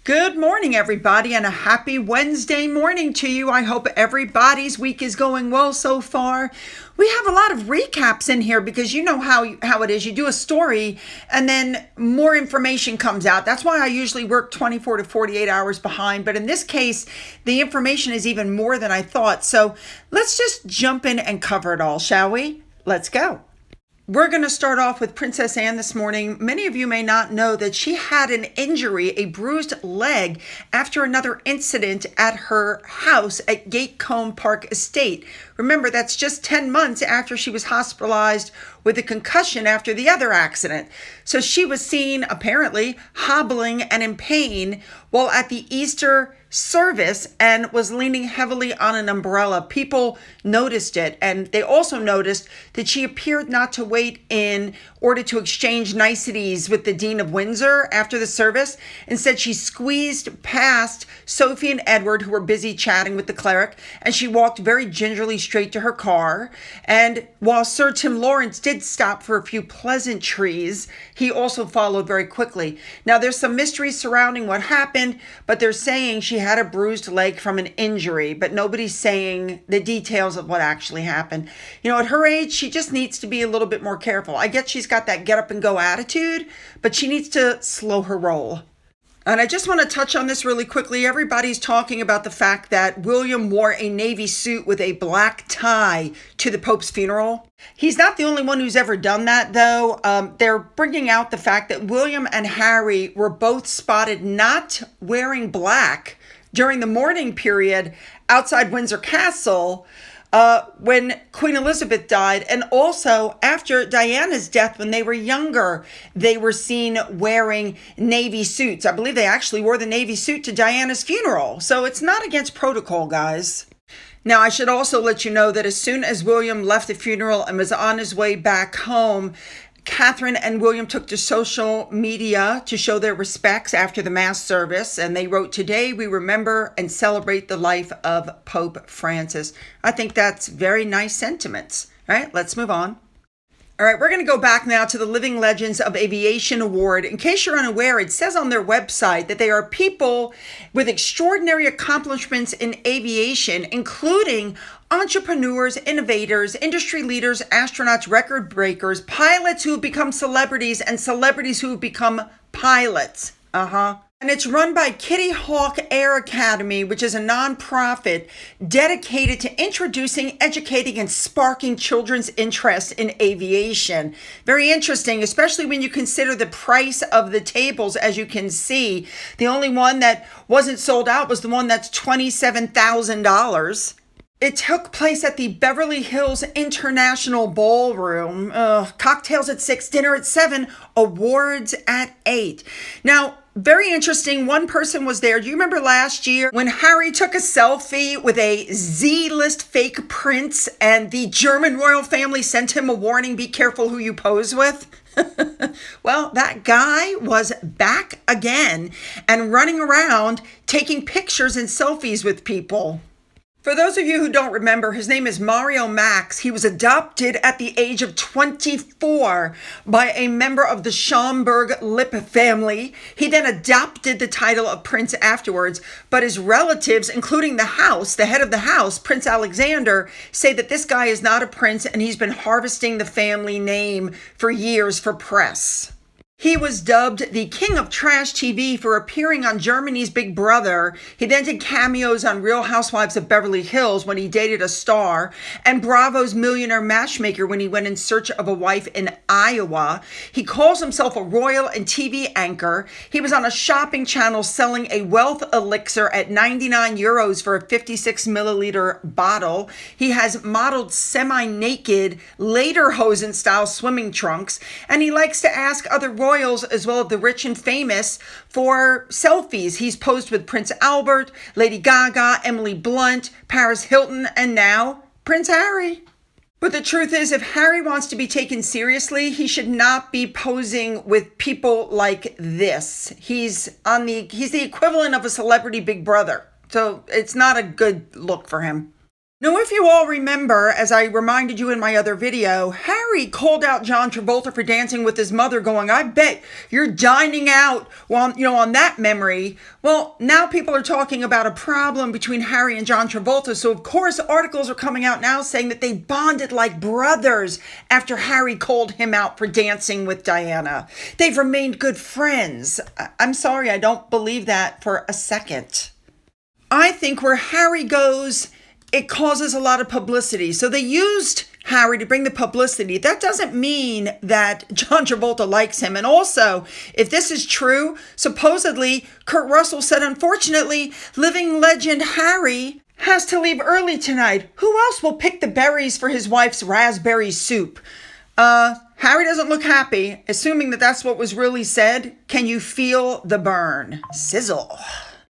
Good morning, everybody, and a happy Wednesday morning to you. I hope everybody's week is going well so far. We have a lot of recaps in here because you know how it is. You do a story and then more information comes out. That's why I usually work 24 to 48 hours behind. But in this case, the information is even more than I thought. So let's just jump in and cover it all, shall we? Let's go. We're going to start off with Princess Anne this morning. Many of you may not know that she had an injury, a bruised leg, after another incident at her house at Gatecombe Park Estate. Remember, that's just 10 months after she was hospitalized with a concussion after the other accident. So she was seen, apparently, hobbling and in pain while at the Easter service and was leaning heavily on an umbrella. People noticed it, and they also noticed that she appeared not to wait in order to exchange niceties with the Dean of Windsor after the service. Instead, she squeezed past Sophie and Edward, who were busy chatting with the cleric, and she walked very gingerly straight to her car. And while Sir Tim Lawrence did stop for a few pleasantries, he also followed very quickly. Now, there's some mystery surrounding what happened, but they're saying she had a bruised leg from an injury, but nobody's saying the details of what actually happened. You know, at her age, she just needs to be a little bit more careful. I get she's got that get up and go attitude, but she needs to slow her roll. And I just want to touch on this really quickly. Everybody's talking about the fact that William wore a navy suit with a black tie to the Pope's funeral. He's not the only one who's ever done that, though. They're bringing out the fact that William and Harry were both spotted not wearing black during the mourning period outside Windsor Castle when Queen Elizabeth died, and also after Diana's death when they were younger, they were seen wearing navy suits. I believe they actually wore the navy suit to Diana's funeral. So it's not against protocol, guys. Now, I should also let you know that as soon as William left the funeral and was on his way back home, Catherine and William took to social media to show their respects after the mass service, and they wrote, "Today we remember and celebrate the life of Pope Francis." I think that's very nice sentiments. All right, let's move on. All right, we're going to go back now to the Living Legends of Aviation Award. In case you're unaware, it says on their website that they are people with extraordinary accomplishments in aviation, including entrepreneurs, innovators, industry leaders, astronauts, record breakers, pilots who have become celebrities, and celebrities who have become pilots. And it's run by Kitty Hawk Air Academy, which is a nonprofit dedicated to introducing, educating, and sparking children's interest in aviation. Very interesting, especially when you consider the price of the tables. As you can see, the only one that wasn't sold out was the one that's $27,000. It took place at the Beverly Hills International Ballroom. Cocktails at 6, dinner at 7, awards at 8. Now, very interesting. One person was there. Do you remember last year when Harry took a selfie with a Z-list fake prince and the German royal family sent him a warning, be careful who you pose with? Well, that guy was back again and running around taking pictures and selfies with people. For those of you who don't remember, his name is Mario Max. He was adopted at the age of 24 by a member of the Schomburg-Lippe family. He then adopted the title of prince afterwards, but his relatives, including the head of the house, Prince Alexander, say that this guy is not a prince and he's been harvesting the family name for years for press. He was dubbed the King of Trash TV for appearing on Germany's Big Brother. He then did cameos on Real Housewives of Beverly Hills when he dated a star, and Bravo's Millionaire Matchmaker when he went in search of a wife in Iowa. He calls himself a royal and TV anchor. He was on a shopping channel selling a wealth elixir at 99 euros for a 56 milliliter bottle. He has modeled semi-naked lederhosen style swimming trunks, and he likes to ask other royals as well as the rich and famous for selfies. He's posed with Prince Albert, Lady Gaga, Emily Blunt, Paris Hilton, and now Prince Harry. But the truth is, if Harry wants to be taken seriously, he should not be posing with people like this. He's the equivalent of a celebrity Big Brother. So it's not a good look for him. Now, if you all remember, as I reminded you in my other video, Harry called out John Travolta for dancing with his mother, going, "I bet you're dining out on that memory." Well, now people are talking about a problem between Harry and John Travolta. So, of course, articles are coming out now saying that they bonded like brothers after Harry called him out for dancing with Diana. They've remained good friends. I'm sorry, I don't believe that for a second. I think where Harry goes, it causes a lot of publicity. So they used Harry to bring the publicity. That doesn't mean that John Travolta likes him. And also, if this is true, supposedly Kurt Russell said, unfortunately, living legend Harry has to leave early tonight. Who else will pick the berries for his wife's raspberry soup? Harry doesn't look happy. Assuming that that's what was really said, can you feel the burn? Sizzle.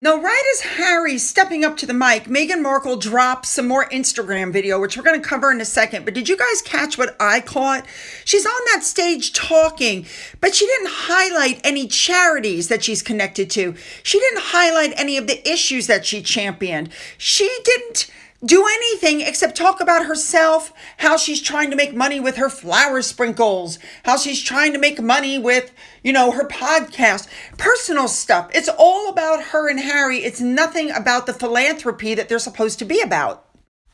Now, right as Harry's stepping up to the mic, Meghan Markle drops some more Instagram video, which we're going to cover in a second. But did you guys catch what I caught? She's on that stage talking, but she didn't highlight any charities that she's connected to. She didn't highlight any of the issues that she championed. She didn't do anything except talk about herself, how she's trying to make money with her flower sprinkles, how she's trying to make money with, her podcast, personal stuff. It's all about her and Harry. It's nothing about the philanthropy that they're supposed to be about.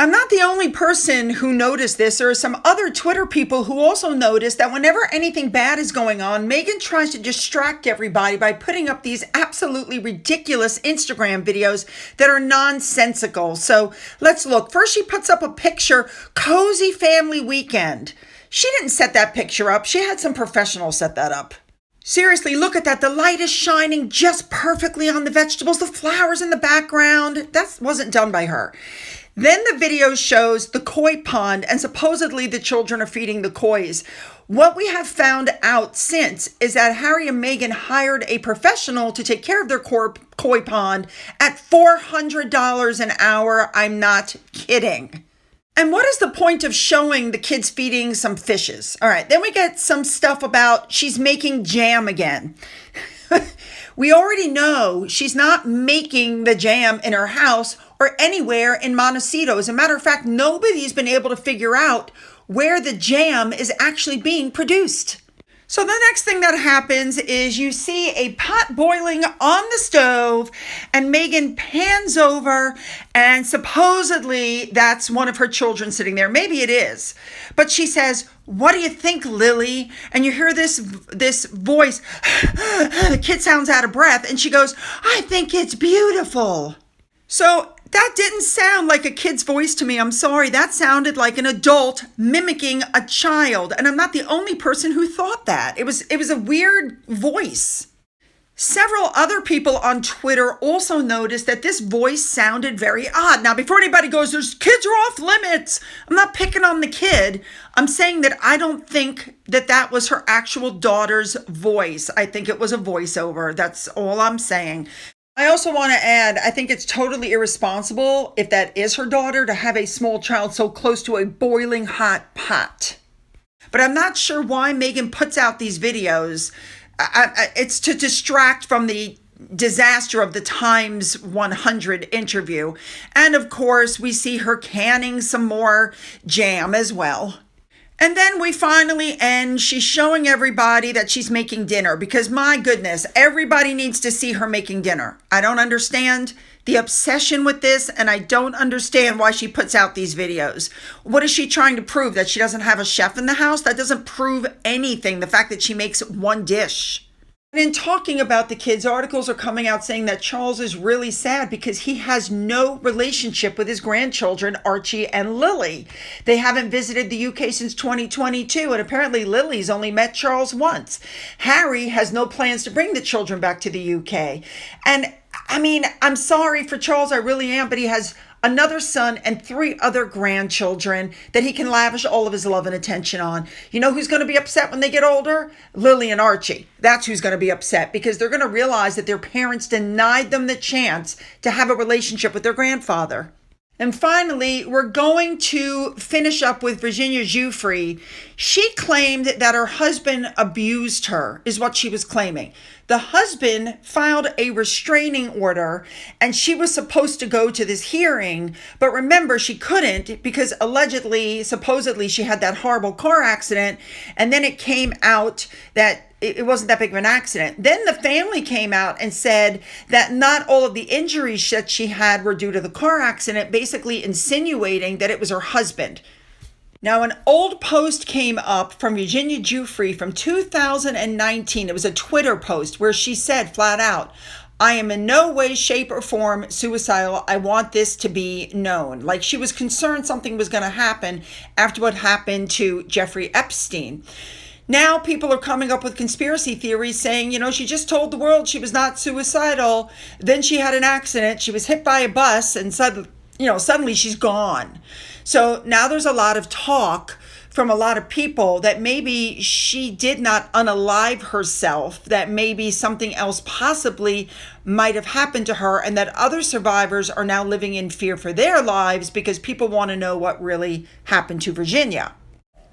I'm not the only person who noticed this. There are some other Twitter people who also noticed that whenever anything bad is going on, Meghan tries to distract everybody by putting up these absolutely ridiculous Instagram videos that are nonsensical. So let's look. First, she puts up a picture, cozy family weekend. She didn't set that picture up. She had some professionals set that up. Seriously, look at that. The light is shining just perfectly on the vegetables, the flowers in the background. That wasn't done by her. Then the video shows the koi pond, and supposedly the children are feeding the kois. What we have found out since is that Harry and Meghan hired a professional to take care of their koi pond at $400 an hour. I'm not kidding. And what is the point of showing the kids feeding some fishes? All right, then we get some stuff about she's making jam again. We already know she's not making the jam in her house or anywhere in Montecito. As a matter of fact, nobody's been able to figure out where the jam is actually being produced. So the next thing that happens is you see a pot boiling on the stove, and Meghan pans over, and supposedly that's one of her children sitting there. Maybe it is. But she says, "What do you think, Lily?" And you hear this voice. The kid sounds out of breath, and she goes, "I think it's beautiful." So that didn't sound like a kid's voice to me. I'm sorry. That sounded like an adult mimicking a child. And I'm not the only person who thought that. It was a weird voice. Several other people on Twitter also noticed that this voice sounded very odd. Now, before anybody goes, "Those kids are off limits," I'm not picking on the kid. I'm saying that I don't think that was her actual daughter's voice. I think it was a voiceover. That's all I'm saying. I also want to add, I think it's totally irresponsible, if that is her daughter, to have a small child so close to a boiling hot pot. But I'm not sure why Meghan puts out these videos. It's to distract from the disaster of the Times 100 interview. And of course, we see her canning some more jam as well. And then we finally end. She's showing everybody that she's making dinner because, my goodness, everybody needs to see her making dinner. I don't understand the obsession with this, and I don't understand why she puts out these videos. What is she trying to prove? That she doesn't have a chef in the house? That doesn't prove anything, the fact that she makes one dish. And in talking about the kids, articles are coming out saying that Charles is really sad because he has no relationship with his grandchildren, Archie and Lily. They haven't visited the UK since 2022, and apparently Lily's only met Charles once. Harry has no plans to bring the children back to the UK. And I mean, I'm sorry for Charles, I really am, but he has another son and 3 other grandchildren that he can lavish all of his love and attention on. You know who's going to be upset when they get older? Lily and Archie. That's who's going to be upset, because they're going to realize that their parents denied them the chance to have a relationship with their grandfather. And finally, we're going to finish up with Virginia Giuffre. She claimed that her husband abused her, is what she was claiming. The husband filed a restraining order and she was supposed to go to this hearing. But remember, she couldn't because supposedly, she had that horrible car accident. And then it came out that it wasn't that big of an accident. Then the family came out and said that not all of the injuries that she had were due to the car accident, basically insinuating that it was her husband. Now, an old post came up from Virginia Giuffre from 2019. It was a Twitter post where she said flat out, "I am in no way, shape, or form suicidal. I want this to be known." Like she was concerned something was going to happen after what happened to Jeffrey Epstein. Now people are coming up with conspiracy theories saying, she just told the world she was not suicidal. Then she had an accident. She was hit by a bus and suddenly she's gone. So now there's a lot of talk from a lot of people that maybe she did not unalive herself, that maybe something else possibly might have happened to her, and that other survivors are now living in fear for their lives because people want to know what really happened to Virginia.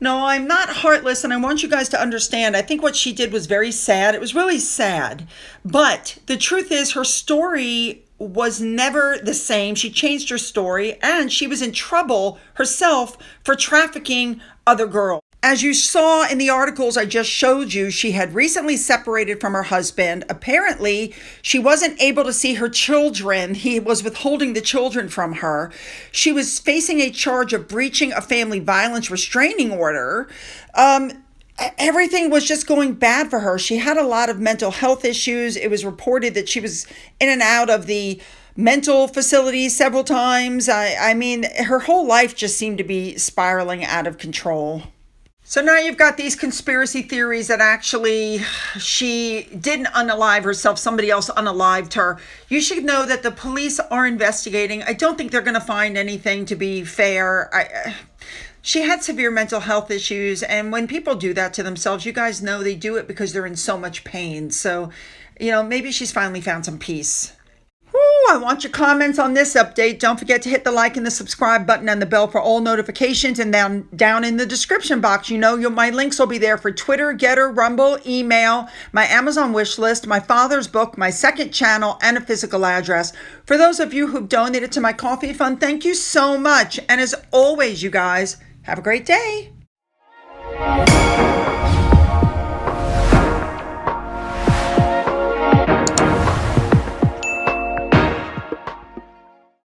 No, I'm not heartless, and I want you guys to understand, I think what she did was very sad. It was really sad. But the truth is, her story was never the same. She changed her story, and she was in trouble herself for trafficking other girls. As you saw in the articles I just showed you, she had recently separated from her husband. Apparently, she wasn't able to see her children. He was withholding the children from her. She was facing a charge of breaching a family violence restraining order. Everything was just going bad for her. She had a lot of mental health issues. It was reported that she was in and out of the mental facilities several times. I mean, her whole life just seemed to be spiraling out of control. So now you've got these conspiracy theories that actually she didn't unalive herself. Somebody else unalived her. You should know that the police are investigating. I don't think they're going to find anything, to be fair. She had severe mental health issues. And when people do that to themselves, you guys know they do it because they're in so much pain. So, maybe she's finally found some peace. I want your comments on this update. Don't forget to hit the like and the subscribe button and the bell for all notifications. And down in the description box, my links will be there for Twitter, Gettr, Rumble, email, my Amazon wish list, my father's book, my second channel, and a physical address. For those of you who've donated to my coffee fund, thank you so much. And as always, you guys, have a great day.